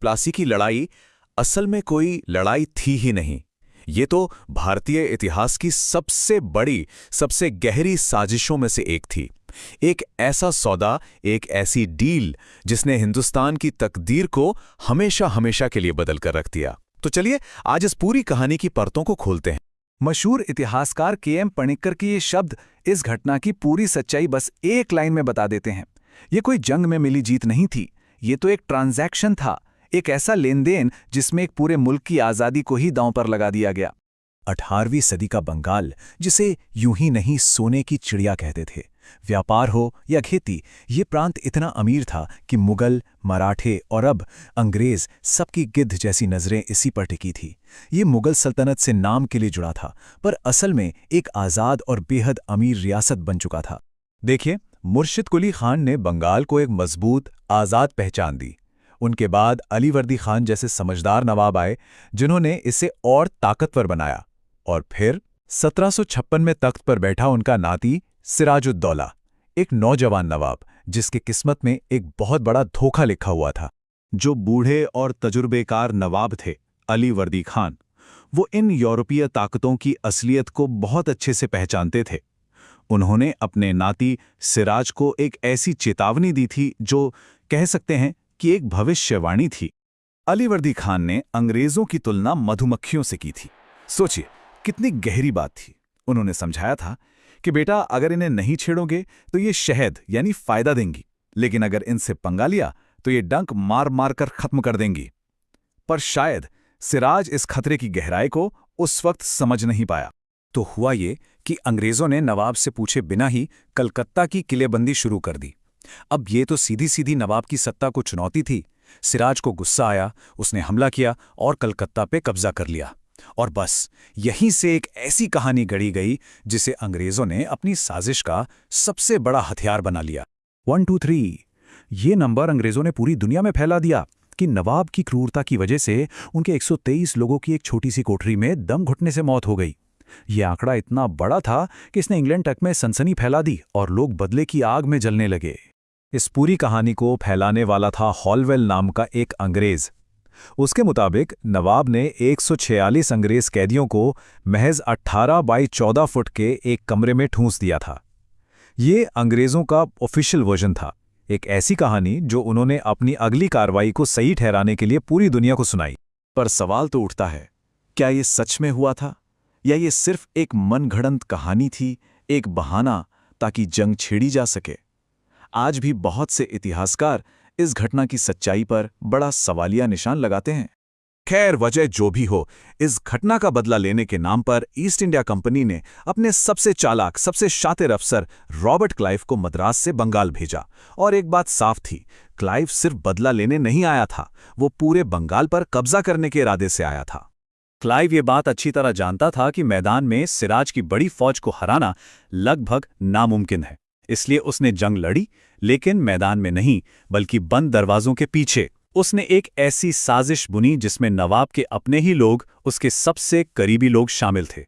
प्लासी की लड़ाई असल में कोई लड़ाई थी ही नहीं। ये तो भारतीय इतिहास की सबसे बड़ी, सबसे गहरी साजिशों में से एक थी। एक ऐसा सौदा, एक ऐसी डील जिसने हिंदुस्तान की तकदीर को हमेशा हमेशा के लिए बदल कर रख दिया। तो चलिए आज इस पूरी कहानी की परतों को खोलते हैं। मशहूर इतिहासकार के.एम. पणिक्कर की ये शब्द इस घटना की पूरी सच्चाई बस एक लाइन में बता देते हैं। ये कोई जंग में मिली जीत नहीं थी, ये तो एक ट्रांजैक्शन था, एक ऐसा लेन देन जिसमें एक पूरे मुल्क की आज़ादी को ही दांव पर लगा दिया गया। 18वीं सदी का बंगाल, जिसे यूं ही नहीं सोने की चिड़िया कहते थे, व्यापार हो या खेती, ये प्रांत इतना अमीर था कि मुगल, मराठे और अब अंग्रेज सबकी गिद्ध जैसी नज़रें इसी पर टिकी थी। ये मुगल सल्तनत से नाम के लिए जुड़ा था, पर असल में एक आज़ाद और बेहद अमीर रियासत बन चुका था। देखिए, मुर्शिद कुली खान ने बंगाल को एक मजबूत, आज़ाद पहचान दी। उनके बाद अलीवर्दी खान जैसे समझदार नवाब आए, जिन्होंने इसे और ताकतवर बनाया। और फिर 1756 में तख्त पर बैठा उनका नाती सिराजुद्दौला, एक नौजवान नवाब जिसकी किस्मत में एक बहुत बड़ा धोखा लिखा हुआ था। जो बूढ़े और तजुर्बेकार नवाब थे, अलीवर्दी खान, वो इन यूरोपीय ताकतों की असलियत को बहुत अच्छे से पहचानते थे। उन्होंने अपने नाती सिराज को एक ऐसी चेतावनी दी थी जो कह सकते हैं कि एक भविष्यवाणी थी। अलीवर्दी खान ने अंग्रेजों की तुलना मधुमक्खियों से की थी। सोचिए कितनी गहरी बात थी। उन्होंने समझाया था कि बेटा, अगर इन्हें नहीं छेड़ोगे तो ये शहद यानी फायदा देंगी, लेकिन अगर इनसे पंगा लिया तो ये डंक मार मार कर खत्म कर देंगी। पर शायद सिराज इस खतरे की गहराई को उस वक्त समझ नहीं पाया। तो हुआ ये कि अंग्रेजों ने नवाब से पूछे बिना ही कलकत्ता की किलेबंदी शुरू कर दी। अब ये तो सीधी सीधी नवाब की सत्ता को चुनौती थी। सिराज को गुस्सा आया, उसने हमला किया और कलकत्ता पे कब्जा कर लिया। और बस यहीं से एक ऐसी कहानी गढ़ी गई जिसे अंग्रेजों ने अपनी साजिश का सबसे बड़ा हथियार बना लिया। 1 2 3 ये नंबर अंग्रेजों ने पूरी दुनिया में फैला दिया कि नवाब की क्रूरता की वजह से उनके 123 लोगों की एक छोटी सी कोठरी में दम घुटने से मौत हो गई। ये आंकड़ा इतना बड़ा था कि इसने इंग्लैंड तक में सनसनी फैला दी और लोग बदले की आग में जलने लगे। इस पूरी कहानी को फैलाने वाला था हॉलवेल नाम का एक अंग्रेज। उसके मुताबिक नवाब ने 146 अंग्रेज कैदियों को महज 18 बाई 14 फुट के एक कमरे में ठूंस दिया था। ये अंग्रेजों का ऑफिशियल वर्जन था, एक ऐसी कहानी जो उन्होंने अपनी अगली कार्रवाई को सही ठहराने के लिए पूरी दुनिया को सुनाई। पर सवाल तो उठता है, क्या ये सच में हुआ था या ये सिर्फ एक मनगढ़ंत कहानी थी, एक बहाना ताकि जंग छेड़ी जा सके? आज भी बहुत से इतिहासकार इस घटना की सच्चाई पर बड़ा सवालिया निशान लगाते हैं। खैर, वजह जो भी हो, इस घटना का बदला लेने के नाम पर ईस्ट इंडिया कंपनी ने अपने सबसे चालाक, सबसे शातिर अफसर रॉबर्ट क्लाइव को मद्रास से बंगाल भेजा। और एक बात साफ थी, क्लाइव सिर्फ बदला लेने नहीं आया था, वो पूरे बंगाल पर कब्जा करने के इरादे से आया था। क्लाइव ये बात अच्छी तरह जानता था कि मैदान में सिराज की बड़ी फौज को हराना लगभग नामुमकिन है। इसलिए उसने जंग लड़ी, लेकिन मैदान में नहीं बल्कि बंद दरवाजों के पीछे। उसने एक ऐसी साजिश बुनी जिसमें नवाब के अपने ही लोग, उसके सबसे करीबी लोग शामिल थे।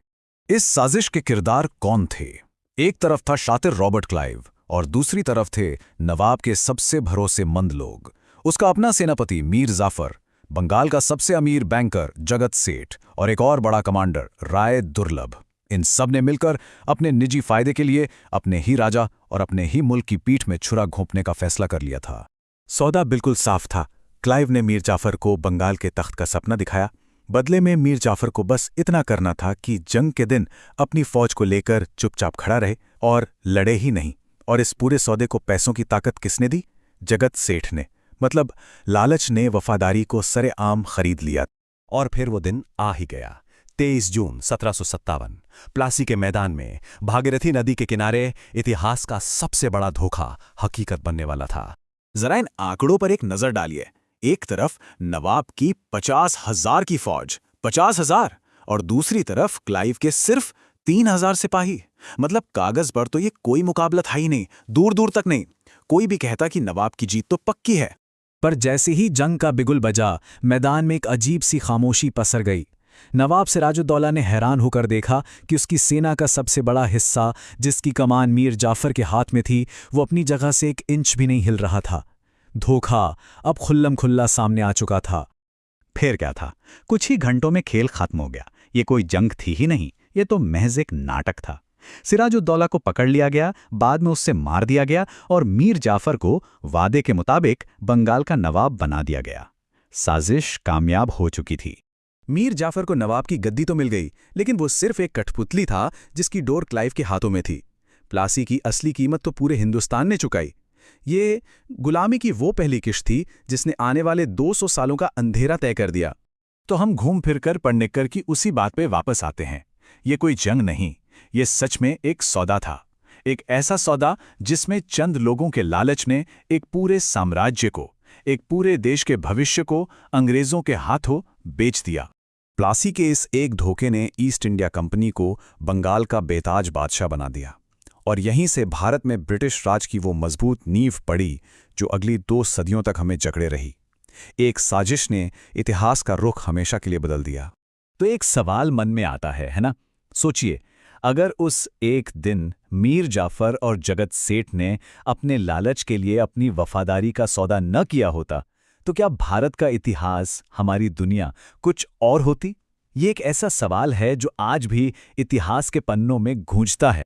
इस साजिश के किरदार कौन थे? एक तरफ था शातिर रॉबर्ट क्लाइव और दूसरी तरफ थे नवाब के सबसे भरोसेमंद लोग। उसका अपना सेनापति मीर जाफर, बंगाल का सबसे अमीर बैंकर जगत सेठ और एक और बड़ा कमांडर राय दुर्लभ। इन सब ने मिलकर अपने निजी फायदे के लिए अपने ही राजा और अपने ही मुल्क की पीठ में छुरा घोंपने का फैसला कर लिया था। सौदा बिल्कुल साफ था। क्लाइव ने मीर जाफर को बंगाल के तख्त का सपना दिखाया। बदले में मीर जाफर को बस इतना करना था कि जंग के दिन अपनी फौज को लेकर चुपचाप खड़ा रहे और लड़े ही नहीं। और इस पूरे सौदे को पैसों की ताकत किसने दी? जगत सेठ ने। मतलब लालच ने वफादारी को सरेआम खरीद लिया। और फिर वो दिन आ ही गया। 23 जून 1757 प्लासी के मैदान में भागीरथी नदी के किनारे इतिहास का सबसे बड़ा धोखा हकीकत बनने वाला था। जरा इन आंकड़ों पर एक नजर डालिए। एक तरफ नवाब की 50,000 की फौज, 50,000, और दूसरी तरफ क्लाइव के सिर्फ 3,000 सिपाही। मतलब कागज पर तो ये कोई मुकाबला था ही नहीं, दूर दूर तक नहीं। कोई भी कहता कि नवाब की जीत तो पक्की है। पर जैसे ही जंग का बिगुल बजा, मैदान में एक अजीब सी खामोशी पसर गई। नवाब सिराजुद्दौला ने हैरान होकर देखा कि उसकी सेना का सबसे बड़ा हिस्सा, जिसकी कमान मीर जाफर के हाथ में थी, वो अपनी जगह से एक इंच भी नहीं हिल रहा था। धोखा अब खुल्लम खुल्ला सामने आ चुका था। फिर क्या था, कुछ ही घंटों में खेल खत्म हो गया। ये कोई जंग थी ही नहीं, ये तो महज एक नाटक था। सिराजुद्दौला को पकड़ लिया गया, बाद में उससे मार दिया गया और मीर जाफर को वादे के मुताबिक बंगाल का नवाब बना दिया गया। साजिश कामयाब हो चुकी थी। मीर जाफर को नवाब की गद्दी तो मिल गई, लेकिन वो सिर्फ एक कठपुतली था जिसकी डोर क्लाइव के हाथों में थी। प्लासी की असली कीमत तो पूरे हिंदुस्तान ने चुकाई। ये गुलामी की वो पहली किश्त थी जिसने आने वाले 200 सालों का अंधेरा तय कर दिया। तो हम घूम फिरकर पन्नेकर की उसी बात पे वापस आते हैं। ये कोई जंग नहीं, ये सच में एक सौदा था। एक ऐसा सौदा जिसमें चंद लोगों के लालच ने एक पूरे साम्राज्य को, एक पूरे देश के भविष्य को अंग्रेजों के हाथों बेच दिया। प्लासी के इस एक धोखे ने ईस्ट इंडिया कंपनी को बंगाल का बेताज बादशाह बना दिया, और यहीं से भारत में ब्रिटिश राज की वो मजबूत नींव पड़ी जो अगली 2 सदियों तक हमें जकड़े रही। एक साजिश ने इतिहास का रुख हमेशा के लिए बदल दिया। तो एक सवाल मन में आता है ना? सोचिए, अगर उस एक दिन मीर जाफर और जगत सेठ ने अपने लालच के लिए अपनी वफादारी का सौदा न किया होता, तो क्या भारत का इतिहास, हमारी दुनिया कुछ और होती? ये एक ऐसा सवाल है जो आज भी इतिहास के पन्नों में गूंजता है।